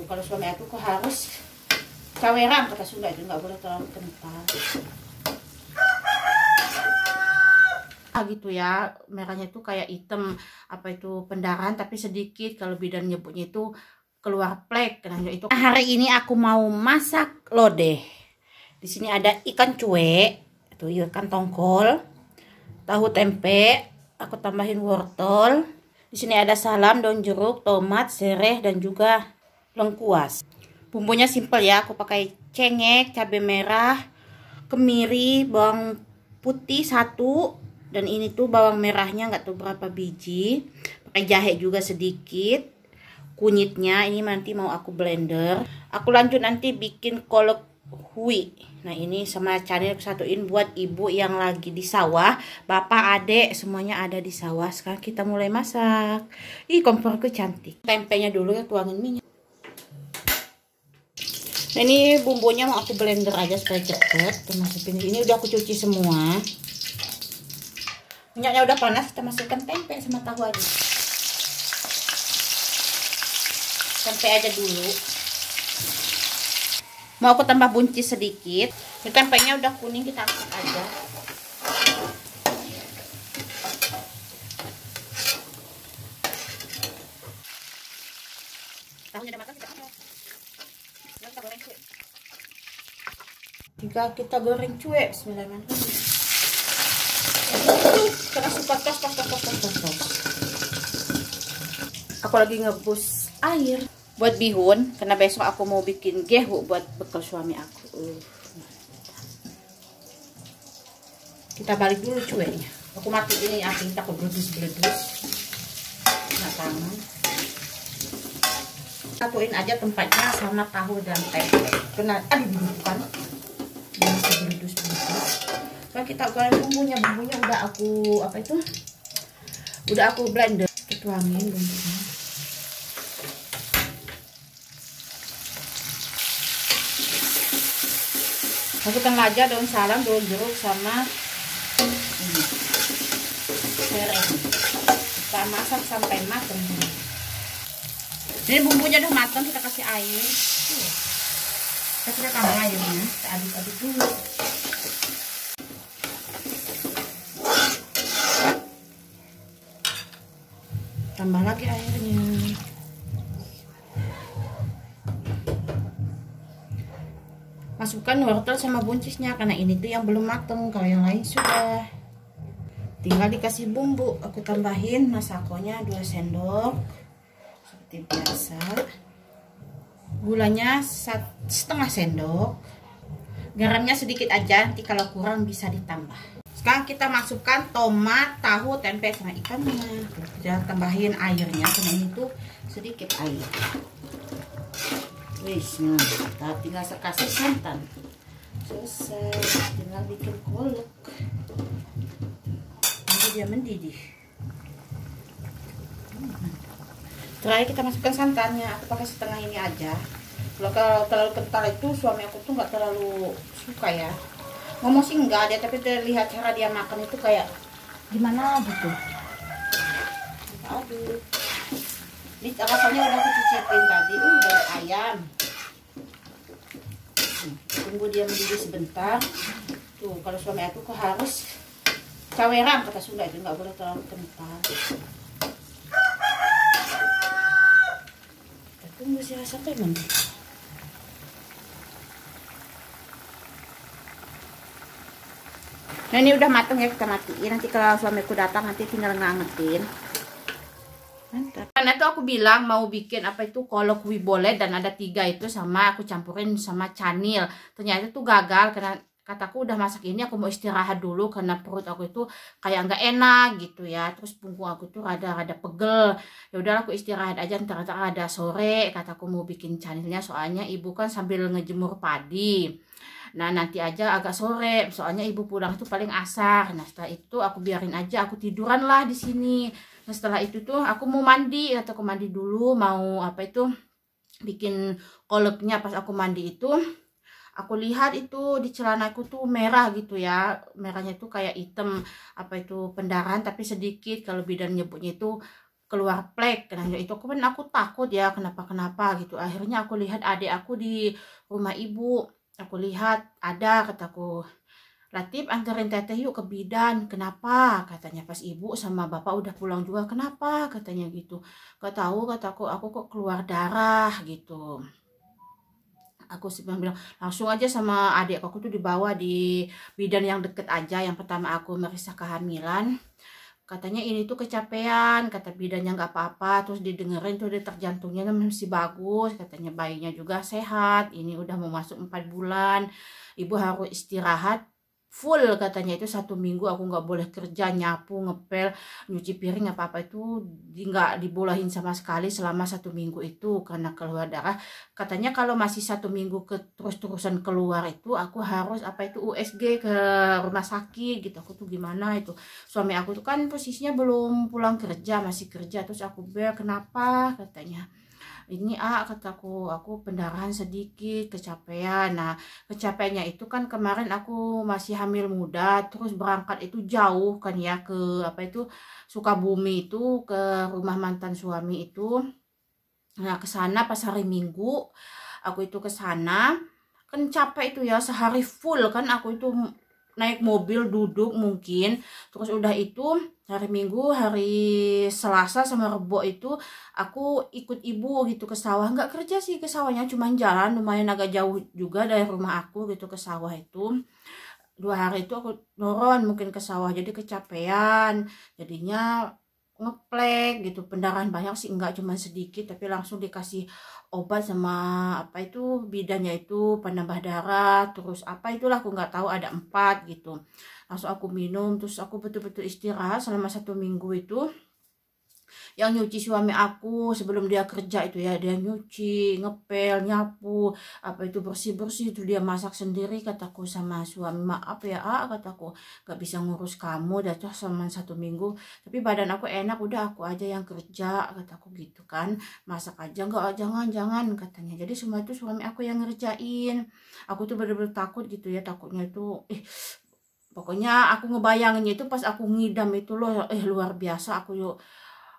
kalau suami aku kok harus caweran, kata Sunda itu, nggak boleh terlalu kental. Gitu ya, merahnya itu kayak hitam, apa itu pendarahan tapi sedikit, kalau bidan nyebutnya itu keluar plek. Nah, itu hari ini aku mau masak lodeh. Di sini ada ikan cuek, itu ikan tongkol, tahu tempe, aku tambahin wortel. Di sini ada salam, daun jeruk, tomat, sereh dan juga lengkuas. Bumbunya simpel ya, aku pakai cengek, cabai merah, kemiri, bawang putih 1, dan ini tuh bawang merahnya nggak tahu berapa biji, pakai jahe juga sedikit, kunyitnya ini nanti mau aku blender. Aku lanjut nanti bikin kolak hui. Nah ini sama cari aku satuin buat ibu yang lagi di sawah, bapak adek semuanya ada di sawah. Sekarang kita mulai masak. Ih, komporku cantik. Tempenya dulu ya, tuangin minyak. Nah ini bumbunya mau aku blender aja supaya cepet. Masukin ini udah aku cuci semua. Minyaknya udah panas, kita masukkan tempe sama tahu aja. Tempe aja dulu. Mau aku tambah buncis sedikit. Ini tempenya udah kuning, kita angkat aja. Tahunya udah matang, kita angkat. Kita goreng cuek. Kita goreng cuek. Bismillahirrahmanirrahim. Karena suka tos. Aku lagi ngebus air buat bihun, karena besok aku mau bikin gehu buat bekal suami aku. Kita balik dulu cueknya. Aku matiin ini api, tak beledus. Nah, tangan. Satuin aja tempatnya sama tahu dan tempe. Kena, bukan. Masih beledus. Kita goreng bumbunya udah aku blender, kita tuangin bumbunya. Masukkan aja daun salam, daun jeruk sama sereh. Kita masak sampai matang. Ini bumbunya udah matang, kita kasih air. Kita tambah airnya, kita aduk-aduk dulu. Tambah lagi airnya. Masukkan wortel sama buncisnya, karena ini tuh yang belum matang, kalau yang lain sudah. Tinggal dikasih bumbu. Aku tambahin masakonya 2 sendok seperti biasa. Gulanya 1,5 sendok. Garamnya sedikit aja, nanti kalau kurang bisa ditambah. Sekarang kita masukkan tomat, tahu, tempe sama ikannya. Kita tambahin airnya, karena ini tuh sedikit air. Wis, nah, tinggal kasih santan. Selesai, tinggal bikin kolak. Nanti dia mendidih. Terakhir kita masukkan santannya. Aku pakai setengah ini aja. Kalau terlalu kental itu suami aku tuh nggak terlalu suka ya. Ngomong sih enggak ada, tapi terlihat cara dia makan itu kayak gimana gitu. Aduh, ini rasanya udah aku cicipin tadi, dari ayam. Tunggu dia mendidih sebentar. Tuh, kalau suami aku kok harus caweran, kata Sunda itu, nggak boleh terlalu kental. Kita tunggu si rasa temen. Nah ini udah mateng ya, kita matiin. Nanti kalau suamiku datang nanti tinggal ngangetin. Mantap. Karena itu aku bilang mau bikin apa itu kolak hui boleh, dan ada 3 itu sama aku campurin sama canil. Ternyata itu gagal karena kataku udah masak ini aku mau istirahat dulu karena perut aku itu kayak nggak enak gitu ya. Terus punggung aku tuh rada pegel. Ya udahlah aku istirahat aja, ntar ada sore kataku mau bikin canilnya, soalnya ibu kan sambil ngejemur padi. Nah nanti aja agak sore, soalnya ibu pulang itu paling asar. Nah setelah itu aku biarin aja, aku tiduran lah di sini. Nah setelah itu tuh aku mau mandi, atau aku mandi dulu, mau apa itu bikin kolaknya. Pas aku mandi itu aku lihat itu di celanaku tuh merah gitu ya, merahnya tuh kayak hitam, apa itu pendarahan tapi sedikit, kalau bidan nyebutnya itu keluar plek. Nah itu aku takut ya kenapa gitu. Akhirnya aku lihat adik aku di rumah ibu, aku lihat ada, kataku, Latif anterin teteh yuk ke bidan. Kenapa? Katanya pas ibu sama bapak udah pulang juga. Kenapa? Katanya gitu. Gak tahu, kataku, aku kok keluar darah gitu. Aku sih bilang langsung aja sama adik aku tuh dibawa di bidan yang deket aja. Yang pertama aku meriksa kehamilan. Katanya ini tuh kecapean, kata bidannya nggak apa-apa. Terus didengerin tuh detak jantungnya masih bagus. Katanya bayinya juga sehat. Ini udah mau masuk 4 bulan. Ibu harus istirahat full, katanya itu 1 minggu aku nggak boleh kerja, nyapu, ngepel, nyuci piring apa-apa itu nggak dibolehin sama sekali selama 1 minggu itu karena keluar darah. Katanya kalau masih 1 minggu terus-terusan keluar itu aku harus apa itu USG ke rumah sakit gitu. Aku tuh gimana itu, suami aku tuh kan posisinya belum pulang kerja, masih kerja. Terus aku kenapa, katanya ini kataku, aku pendarahan sedikit, kecapean. Nah kecapeannya itu kan kemarin aku masih hamil muda, terus berangkat itu jauh kan ya ke apa itu Sukabumi itu ke rumah mantan suami itu. Nah ke sana pas hari Minggu aku itu ke sana, kan capek itu ya sehari full kan aku itu naik mobil duduk mungkin. Terus udah itu hari Minggu, hari Selasa sama Rebo itu aku ikut ibu gitu ke sawah. Nggak kerja sih ke sawahnya, cuman jalan lumayan agak jauh juga dari rumah aku gitu ke sawah itu. 2 hari itu aku turun mungkin ke sawah jadi kecapean, jadinya ngeplek gitu, pendarahan banyak sih enggak, cuma sedikit, tapi langsung dikasih obat sama apa itu bidannya itu penambah darah, terus apa itulah aku nggak tahu ada 4 gitu. Langsung aku minum, terus aku betul-betul istirahat selama 1 minggu itu. Yang nyuci suami aku sebelum dia kerja itu ya, dia nyuci, ngepel, nyapu, apa itu bersih-bersih, itu dia masak sendiri. Kataku sama suami, maaf ya kataku, gak bisa ngurus kamu dah selama 1 minggu, tapi badan aku enak, udah aku aja yang kerja, kataku gitu kan. Masak aja, enggak, jangan katanya. Jadi semua itu suami aku yang ngerjain. Aku tuh bener-bener takut gitu ya, takutnya itu pokoknya aku ngebayanginnya itu pas aku ngidam itu loh, luar biasa aku yuk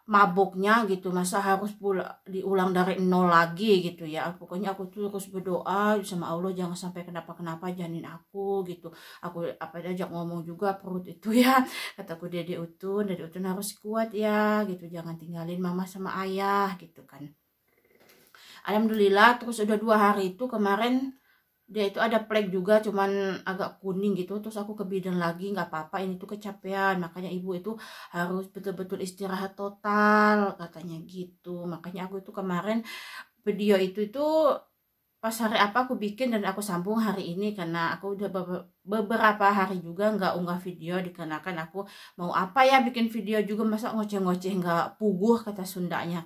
mabuknya gitu, masa harus pula diulang dari nol lagi gitu ya. Pokoknya aku tuh terus berdoa sama Allah jangan sampai kenapa-kenapa janin aku gitu. Aku apa aja ngomong juga perut itu ya, kataku Dede Utun harus kuat ya gitu, jangan tinggalin mama sama ayah gitu kan. Alhamdulillah. Terus udah 2 hari itu kemarin dia itu ada plek juga, cuman agak kuning gitu. Terus aku ke bidan lagi, nggak apa-apa ini tuh kecapean, makanya ibu itu harus betul-betul istirahat total, katanya gitu. Makanya aku itu kemarin video itu pas hari apa aku bikin dan aku sambung hari ini, karena aku udah beberapa hari juga nggak unggah video dikarenakan aku mau apa ya bikin video juga, masa ngoceh-ngoceh nggak puguh kata Sundanya.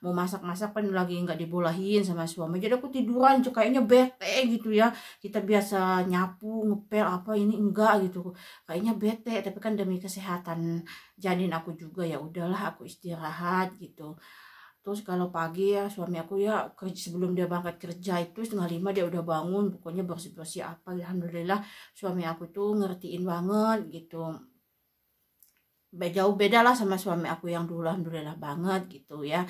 Mau masak-masak kan lagi nggak dibolehin sama suami, jadi aku tiduran kayaknya bete gitu ya. Kita biasa nyapu, ngepel apa, ini enggak gitu, kayaknya bete. Tapi kan demi kesehatan janin aku juga, ya udahlah aku istirahat gitu. Terus kalau pagi ya suami aku ya sebelum dia berangkat kerja itu 4:30 dia udah bangun, pokoknya bersih-bersih apa. Alhamdulillah suami aku tuh ngertiin banget gitu, jauh beda lah sama suami aku yang dulu, alhamdulillah banget gitu ya.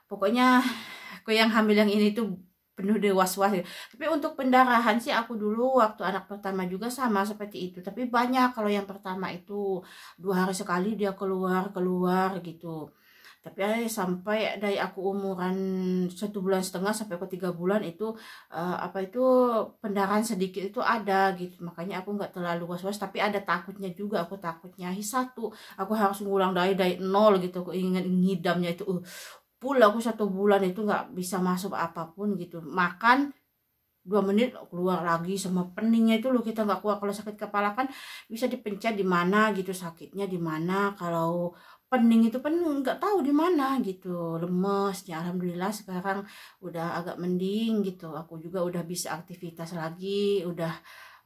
Pokoknya aku yang hamil yang ini tuh penuh de was-was ya. Tapi untuk pendarahan sih aku dulu waktu anak pertama juga sama seperti itu. Tapi banyak, kalau yang pertama itu 2 hari sekali dia keluar gitu. Tapi sampai dari aku umuran 1,5 bulan sampai ke 3 bulan itu apa itu pendarahan sedikit itu ada gitu. Makanya aku nggak terlalu was-was, tapi ada takutnya juga. Aku takutnya aku harus ngulang dari nol gitu. Aku ingin ngidamnya itu aku 1 bulan itu nggak bisa masuk apapun gitu. Makan 2 menit keluar lagi, sama peningnya itu loh kita nggak kuat. Kalau sakit kepala kan bisa dipencet di mana gitu, sakitnya di mana. Kalau pening itu kan nggak tahu di mana gitu, lemes ya. Alhamdulillah sekarang udah agak mending gitu. Aku juga udah bisa aktivitas lagi, udah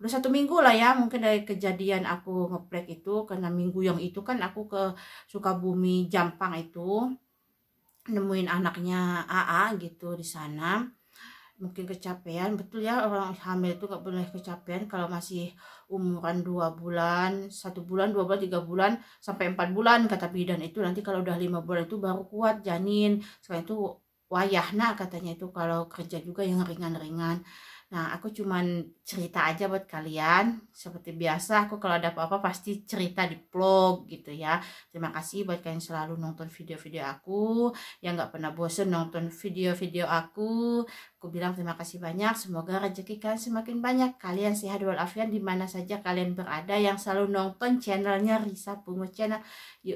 1 minggu lah ya mungkin dari kejadian aku ngeplek itu. Karena minggu yang itu kan aku ke Sukabumi Jampang itu nemuin anaknya gitu di sana. mungkin kecapean. Betul ya, orang hamil itu nggak boleh kecapean kalau masih umuran 2 bulan, 1 bulan, 2 bulan, 3 bulan, sampai 4 bulan kata bidan itu. Nanti kalau udah 5 bulan itu baru kuat janin. Sekarang itu wayahna katanya itu kalau kerja juga yang ringan-ringan. Nah, aku cuman cerita aja buat kalian. Seperti biasa, aku kalau ada apa-apa pasti cerita di vlog gitu ya. Terima kasih buat kalian selalu nonton video-video aku, yang nggak pernah bosen nonton video-video aku. Aku bilang terima kasih banyak. Semoga rezeki kalian semakin banyak. Kalian sehat walafiat di mana saja kalian berada, yang selalu nonton channelnya Risa Pungut Channel. Yuk.